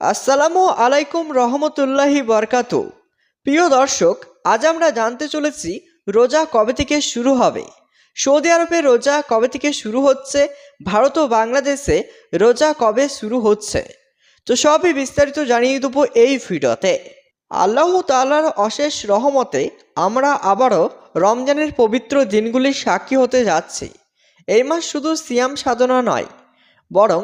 আসসালামু আলাইকুম রহমতুল্লাহি বরকাতু। প্রিয় দর্শক, আজ আমরা জানতে চলেছি রোজা কবে থেকে শুরু হবে। সৌদি আরবে রোজা কবে থেকে শুরু হচ্ছে, ভারত ও বাংলাদেশে রোজা কবে শুরু হচ্ছে, তো সবই বিস্তারিত জানিয়ে দেবো এই ভিডিওতে। আল্লাহ তাআলার অশেষ রহমতে আমরা আবারও রমজানের পবিত্র দিনগুলির সাক্ষী হতে যাচ্ছি। এই মাস শুধু সিয়াম সাধনা নয়, বরং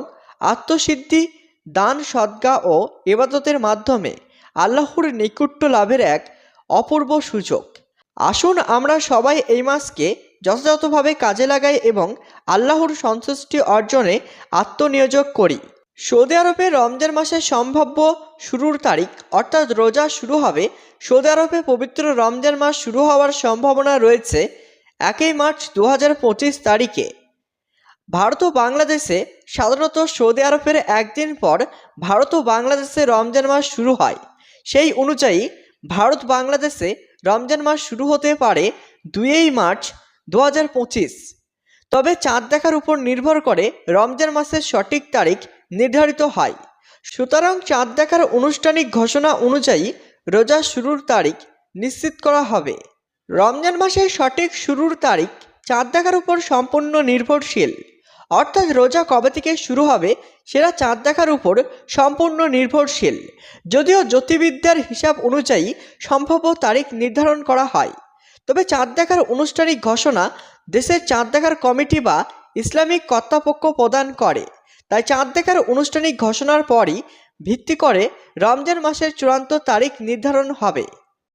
আত্মসিদ্ধি, দান, সদকা ও ইবাদতের মাধ্যমে আল্লাহর নৈকট্য লাভের এক অপূর্ব সুযোগ। আসুন আমরা সবাই এই মাসকে যথাযথভাবে কাজে লাগাই এবং আল্লাহর সন্তুষ্টি অর্জনে আত্মনিয়োগ করি। সৌদি আরবে রমজান মাসের সম্ভাব্য শুরুর তারিখ অর্থাৎ রোজা শুরু হবে। সৌদি আরবে পবিত্র রমজান মাস শুরু হওয়ার সম্ভাবনা রয়েছে 1 মার্চ 2025 তারিখে। ভারত ও বাংলাদেশে সাধারণত সৌদি আরবের একদিন পর ভারত ও বাংলাদেশে রমজান মাস শুরু হয়। সেই অনুযায়ী ভারত বাংলাদেশে রমজান মাস শুরু হতে পারে 2 মার্চ 2025। তবে চাঁদ দেখার উপর নির্ভর করে রমজান মাসের সঠিক তারিখ নির্ধারিত হয়। সুতরাং চাঁদ দেখার আনুষ্ঠানিক ঘোষণা অনুযায়ী রোজা শুরুর তারিখ নিশ্চিত করা হবে। রমজান মাসের সঠিক শুরুর তারিখ চাঁদ দেখার উপর সম্পূর্ণ নির্ভরশীল, অর্থাৎ রোজা কবে থেকে শুরু হবে সেটা চাঁদ দেখার উপর সম্পূর্ণ নির্ভরশীল। যদিও জ্যোতির্বিদ্যার হিসাব অনুযায়ী সম্ভাব্য তারিখ নির্ধারণ করা হয়, তবে চাঁদ দেখার আনুষ্ঠানিক ঘোষণা দেশের চাঁদ দেখার কমিটি বা ইসলামিক কর্তৃপক্ষ প্রদান করে। তাই চাঁদ দেখার আনুষ্ঠানিক ঘোষণার পরই ভিত্তি করে রমজান মাসের চূড়ান্ত তারিখ নির্ধারণ হবে।